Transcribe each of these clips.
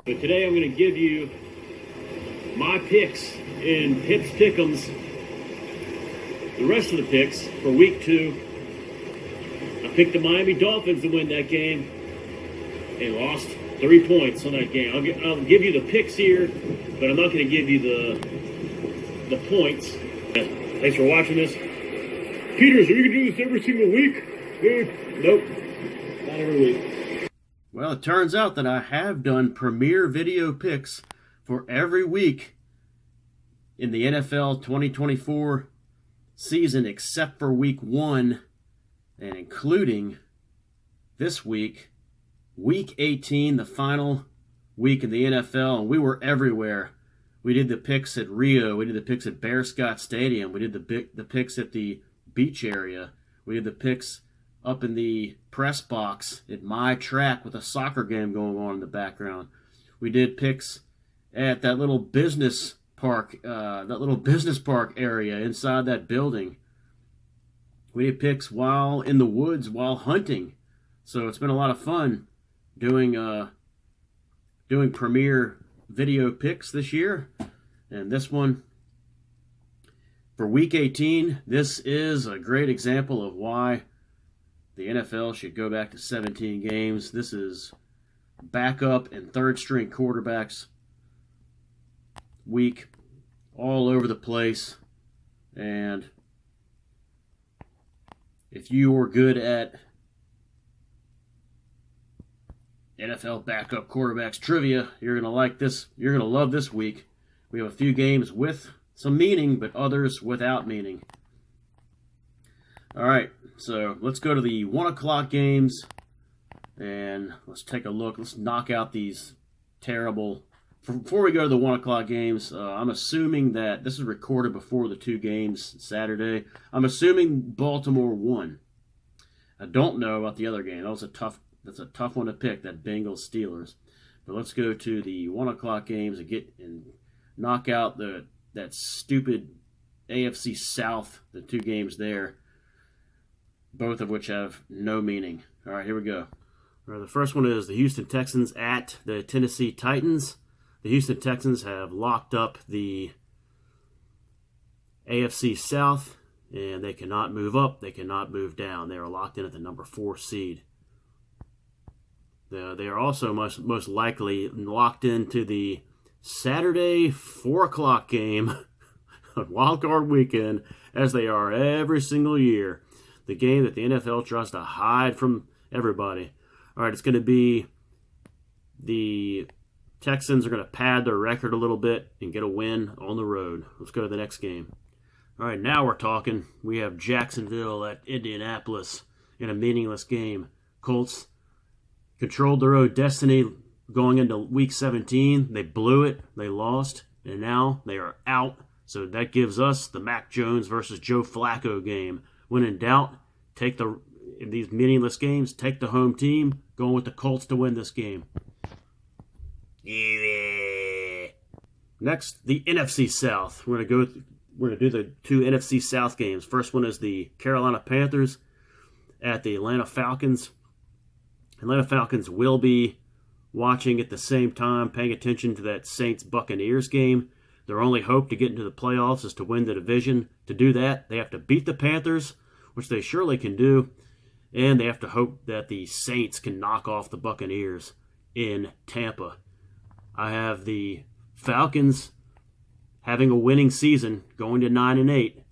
But today I'm going to give you my picks in Pips Pick'ems. The rest of the picks for week 2. I picked the Miami Dolphins to win that game. They lost 3 points on that game. I'll give you the picks here, but I'm not going to give you the points. Thanks for watching this. Peters, are you going to do this every single week? Nope, not every week. Well, it turns out that I have done premier video picks for every week in the NFL 2024 season except for week 1 and including this week, week 18, the final week in the NFL, and we were everywhere. We did the picks at Rio. We did the picks at Bear Scott Stadium. We did the picks at the beach area. We did the picks up in the press box at my track with a soccer game going on in the background. We did picks at that little business park area inside that building. We did picks while in the woods while hunting. So it's been a lot of fun doing premier video picks this year. And this one for week 18, this is a great example of why the NFL should go back to 17 games. This is backup and third string quarterbacks week all over the place. And if you are good at NFL backup quarterbacks trivia, you're going to like this. You're going to love this week. We have a few games with some meaning, but others without meaning. All right, so let's go to the 1 o'clock games, and let's take a look. Let's knock out these terrible. Before we go to the 1 o'clock games, I'm assuming that this is recorded before the 2 games Saturday. I'm assuming Baltimore won. I don't know about the other game. That's a tough one to pick, that Bengals Steelers. But let's go to the 1 o'clock games and knock out that stupid AFC South, the 2 games there, both of which have no meaning. All right, here we go. All right, the first one is the Houston Texans at the Tennessee Titans. The Houston Texans have locked up the AFC South, and they cannot move up. They cannot move down. They are locked in at the number 4 seed. They are also most likely locked into the Saturday 4 o'clock game on Wild Card Weekend, as they are every single year. The game that the NFL tries to hide from everybody. All right, it's going to be the Texans are going to pad their record a little bit and get a win on the road. Let's go to the next game. All right, now we're talking. We have Jacksonville at Indianapolis in a meaningless game. Colts controlled their own destiny going into week 17. They blew it. They lost. And now they are out. So that gives us the Mac Jones versus Joe Flacco game. When in doubt, in these meaningless games, take the home team. Going with the Colts to win this game. Yeah. Next, the NFC South. We're going to do the 2 NFC South games. First one is the Carolina Panthers at the Atlanta Falcons. Atlanta Falcons will be watching at the same time, paying attention to that Saints-Buccaneers game. Their only hope to get into the playoffs is to win the division. To do that, they have to beat the Panthers, which they surely can do, and they have to hope that the Saints can knock off the Buccaneers in Tampa. I have the Falcons having a winning season, going to 9-8,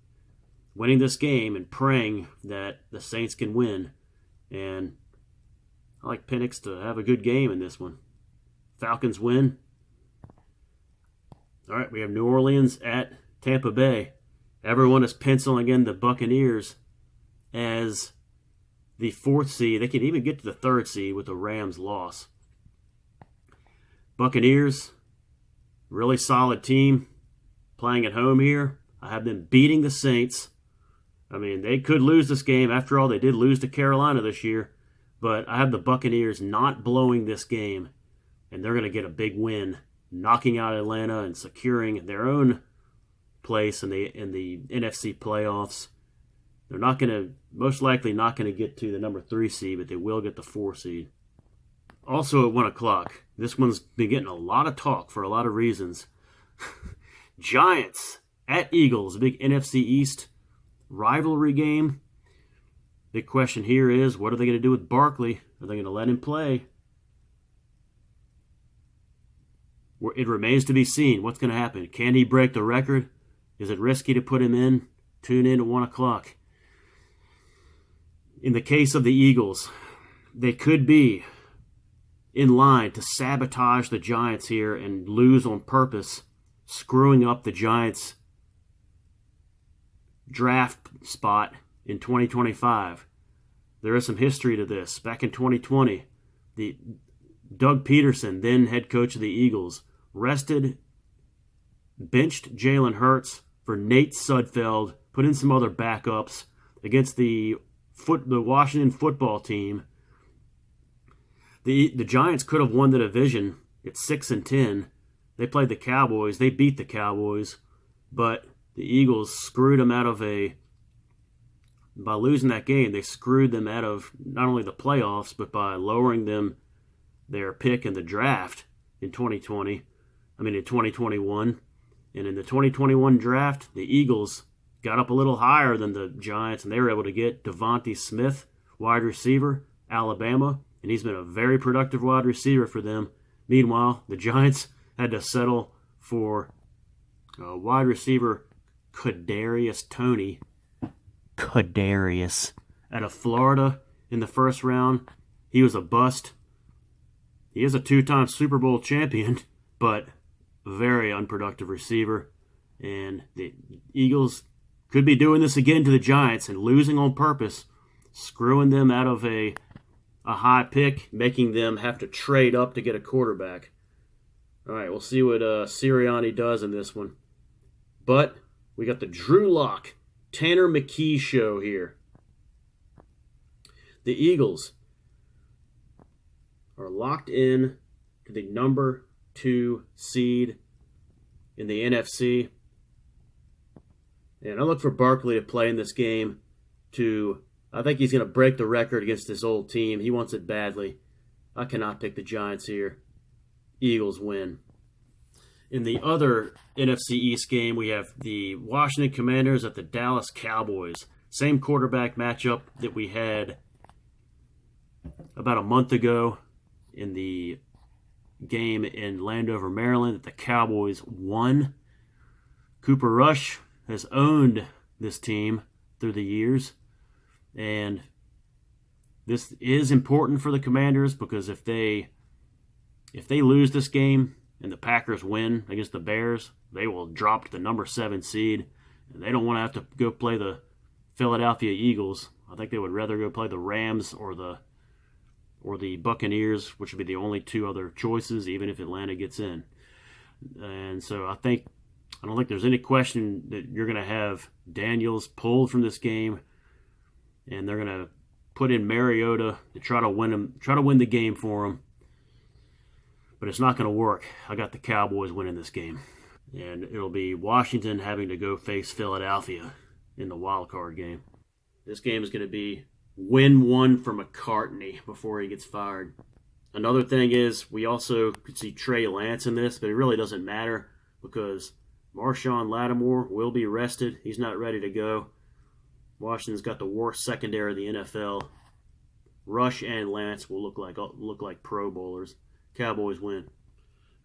winning this game and praying that the Saints can win. And I like Penix to have a good game in this one. Falcons win. All right, we have New Orleans at Tampa Bay. Everyone is penciling in the Buccaneers as the 4th seed. They can even get to the 3rd seed with the Rams loss. Buccaneers, really solid team playing at home here. I have them beating the Saints. I mean, they could lose this game. After all, they did lose to Carolina this year. But I have the Buccaneers not blowing this game, and they're going to get a big win, knocking out Atlanta and securing their own place in the NFC playoffs. They're not going to, most likely not going to get to the number 3 seed, but they will get the 4 seed. Also at 1 o'clock, this one's been getting a lot of talk for a lot of reasons. Giants at Eagles, a big NFC East rivalry game. Big question here is, what are they going to do with Barkley? Are they going to let him play? It remains to be seen what's going to happen. Can he break the record? Is it risky to put him in? Tune in at 1 o'clock. In the case of the Eagles, they could be in line to sabotage the Giants here and lose on purpose, screwing up the Giants' draft spot in 2025. There is some history to this. Back in 2020, Doug Peterson, then head coach of the Eagles, benched Jalen Hurts for Nate Sudfeld, put in some other backups against the Washington football team. The Giants could have won the division at 6-10. They played the Cowboys. They beat the Cowboys, but the Eagles screwed them by losing that game. They screwed them out of not only the playoffs, but by lowering their pick in the draft in 2021. And in the 2021 draft, the Eagles got up a little higher than the Giants, and they were able to get Devontae Smith, wide receiver, Alabama, and he's been a very productive wide receiver for them. Meanwhile, the Giants had to settle for wide receiver Kadarius Toney. Out of Florida in the first round. He was a bust. He is a 2-time Super Bowl champion, but a very unproductive receiver. And the Eagles could be doing this again to the Giants and losing on purpose, screwing them out of a high pick, making them have to trade up to get a quarterback. All right, we'll see what Sirianni does in this one. But we got the Drew Lock, Tanner McKee show here. The Eagles are locked in to the number 2 seed in the NFC. And I look for Barkley to play in this game I think he's going to break the record against this old team. He wants it badly. I cannot pick the Giants here. Eagles win. In the other NFC East game, we have the Washington Commanders at the Dallas Cowboys. Same quarterback matchup that we had about a month ago in the game in Landover, Maryland, that the Cowboys won. Cooper Rush has owned this team through the years, and this is important for the Commanders because if they lose this game and the Packers win against the Bears, they will drop to the number 7 seed, and they don't want to have to go play the Philadelphia Eagles. I think they would rather go play the Rams or the Buccaneers, which would be the only 2 other choices, even if Atlanta gets in. And so I don't think there's any question that you're going to have Daniels pulled from this game, and they're going to put in Mariota to try to win the game for him. But it's not going to work. I got the Cowboys winning this game. And it'll be Washington having to go face Philadelphia in the wild card game. This game is going to be win one for McCartney before he gets fired. Another thing is we also could see Trey Lance in this, but it really doesn't matter because Marshawn Lattimore will be rested. He's not ready to go. Washington's got the worst secondary of the NFL. Rush and Lance will look like Pro Bowlers. Cowboys win.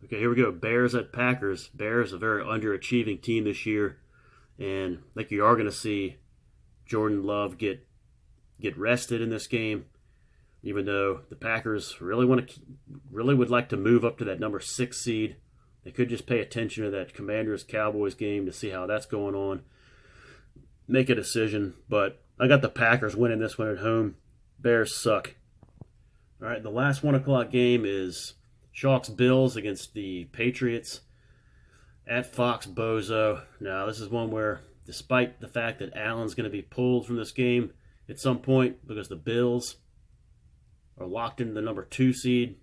Okay, here we go. Bears at Packers. Bears, a very underachieving team this year. And I think you are going to see Jordan Love get rested in this game, even though the Packers really would like to move up to that number 6 seed. They could just pay attention to that Commanders-Cowboys game to see how that's going on. Make a decision, but I got the Packers winning this one at home. Bears suck. All right, the last 1 o'clock game is Sharks Bills against the Patriots at Fox Bozo. Now, this is one where, despite the fact that Allen's going to be pulled from this game at some point because the Bills are locked into the number 2 seed,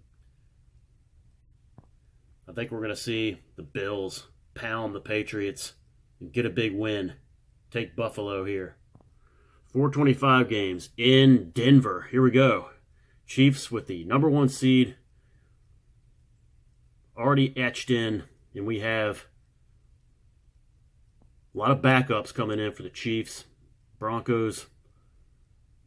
I think we're going to see the Bills pound the Patriots and get a big win. Take Buffalo here. 425 games in Denver. Here we go. Chiefs with the number 1 seed already etched in, and we have a lot of backups coming in for the Chiefs. Broncos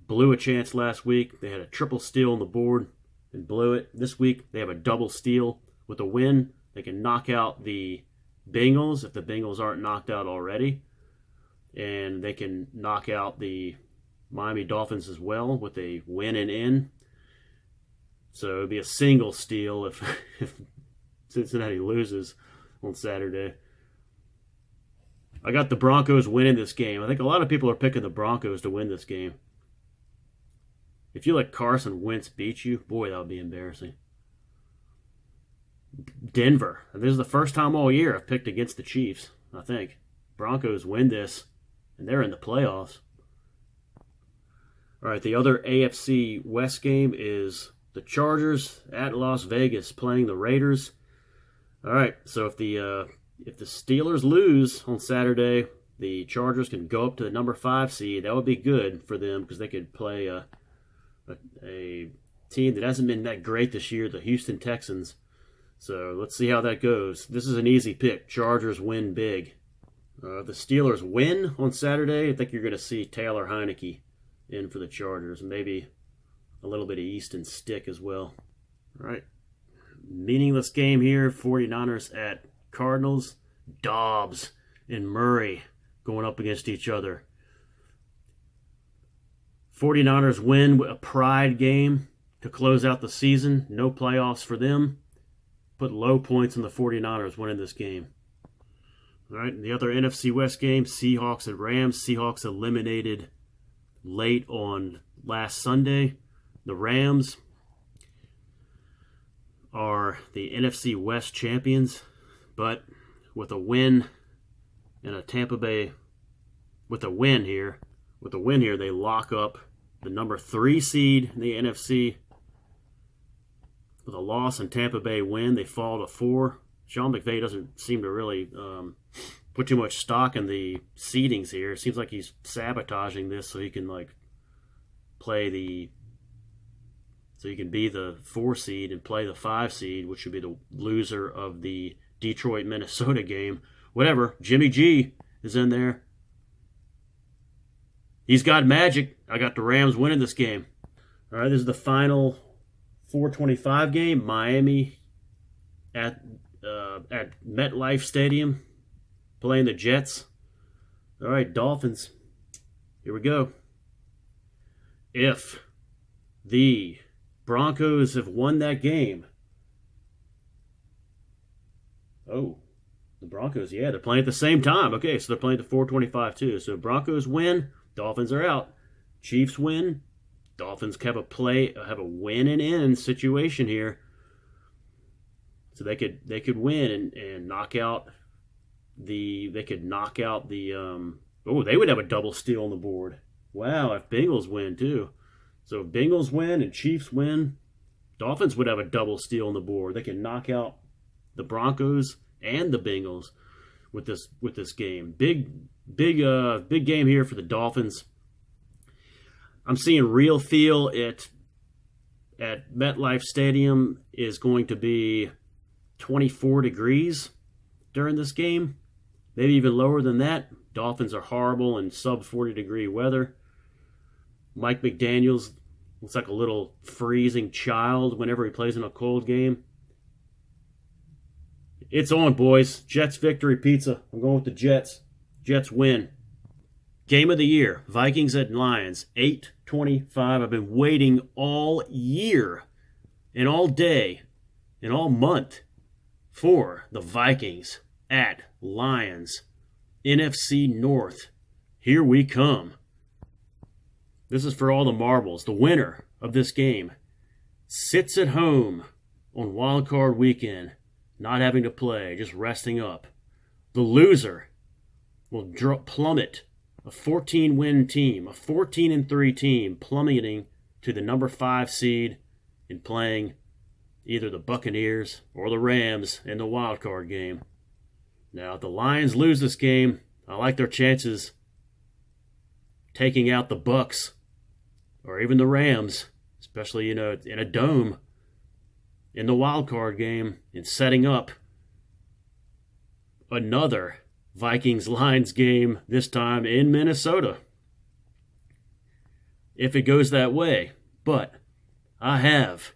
blew a chance last week. They had a triple steal on the board and blew it. This week they have a double steal. With a win, they can knock out the Bengals if the Bengals aren't knocked out already. And they can knock out the Miami Dolphins as well with a win and in. So it would be a single steal if Cincinnati loses on Saturday. I got the Broncos winning this game. I think a lot of people are picking the Broncos to win this game. If you let Carson Wentz beat you, boy, that would be embarrassing. Denver. This is the first time all year I've picked against the Chiefs, I think. Broncos win this, and they're in the playoffs. All right, the other AFC West game is the Chargers at Las Vegas playing the Raiders. All right, so if the Steelers lose on Saturday, the Chargers can go up to the number 5 seed. That would be good for them because they could play a team that hasn't been that great this year, the Houston Texans. So let's see how that goes. This is an easy pick. Chargers win big. If the Steelers win on Saturday, I think you're going to see Taylor Heineke in for the Chargers. Maybe a little bit of Easton Stick as well. All right. Meaningless game here. 49ers at Cardinals. Dobbs and Murray going up against each other. 49ers win a pride game to close out the season. No playoffs for them. Put low points on the 49ers winning this game. All right, the other NFC West game, Seahawks and Rams. Seahawks eliminated late on last Sunday. The Rams are the NFC West champions, but with a win and a Tampa Bay, with a win here, they lock up the number 3 seed in the NFC. With a loss and Tampa Bay win, they fall to 4. Sean McVay doesn't seem to really put too much stock in the seedings here. It seems like he's sabotaging this so he can so he can be the 4 seed and play the 5 seed, which would be the loser of the Detroit-Minnesota game. Whatever. Jimmy G is in there. He's got magic. I got the Rams winning this game. All right, this is the final 425 game. Miami at MetLife Stadium playing the Jets. All right, Dolphins. Here we go. If the Broncos have won that game. Oh, the Broncos, yeah, they're playing at the same time. Okay, so they're playing the 425 too. So Broncos win, Dolphins are out. Chiefs win, Dolphins have a win and in situation here. So they could win and knock out they would have a double steal on the board. Wow, if Bengals win too. So if Bengals win and Chiefs win, Dolphins would have a double steal on the board. They can knock out the Broncos and the Bengals with this game. Big game here for the Dolphins. I'm seeing real feel at MetLife Stadium is going to be 24 degrees during this game. Maybe even lower than that. Dolphins are horrible in sub 40 degree weather. Mike McDaniels looks like a little freezing child whenever he plays in a cold game. It's on, boys. Jets victory pizza. I'm going with the Jets. Jets win. Game of the year. Vikings at Lions. 8:25. I've been waiting all year and all day and all month for the Vikings at Lions. NFC North. Here we come. This is for all the marbles. The winner of this game sits at home on Wild Card Weekend, not having to play, just resting up. The loser will plummet a 14-win team, a 14-3 team, plummeting to the number 5 seed and playing either the Buccaneers or the Rams in the wild card game. Now, if the Lions lose this game, I like their chances taking out the Bucks or even the Rams, especially, in a dome in the wild card game, and setting up another Vikings-Lions game, this time in Minnesota, if it goes that way. But I have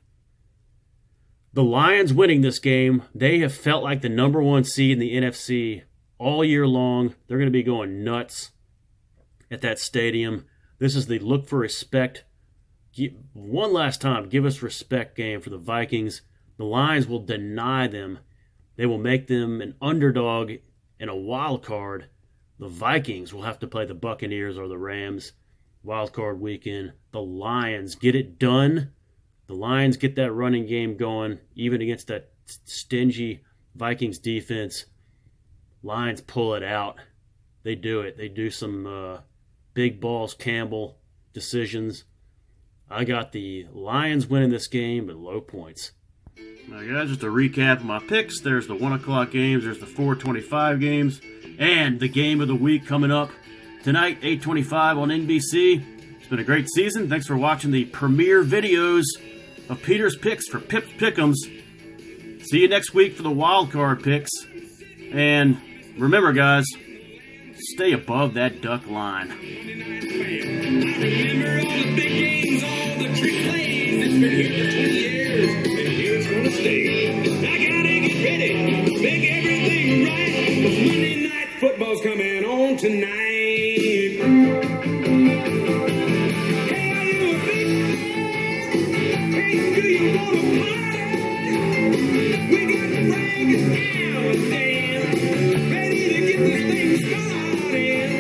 the Lions winning this game. They have felt like the number one seed in the NFC all year long. They're going to be going nuts at that stadium. This is the look for respect. One last time, give us respect game for the Vikings. The Lions will deny them. They will make them an underdog in a wild card. The Vikings will have to play the Buccaneers or the Rams wild card weekend. The Lions get it done. The Lions get that running game going, even against that stingy Vikings defense. Lions pull it out. They do it. They do some big balls Campbell decisions. I got the Lions winning this game, but low points. Now, guys, just a recap of my picks. There's the 1 o'clock games. There's the 4:25 games. And the game of the week coming up tonight, 8:25 on NBC. It's been a great season. Thanks for watching the premiere videos of Peter's picks for Pips Pick'ems. See you next week for the wild card picks. And remember, guys, stay above that duck line. Remember all the big games, all the trick plays. It's been here for 20 years, and here it's gonna stay. I gotta get ready, make everything right, 'cause Monday Night Football's coming on tonight. Hey, are you a big fan? Hey, do you wanna party? We got Frank and Al and Dan, ready to get this thing started.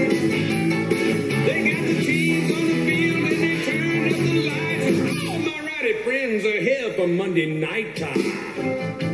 They got the teams on the field and they turned up the lights. All my rowdy friends are here for Monday night time.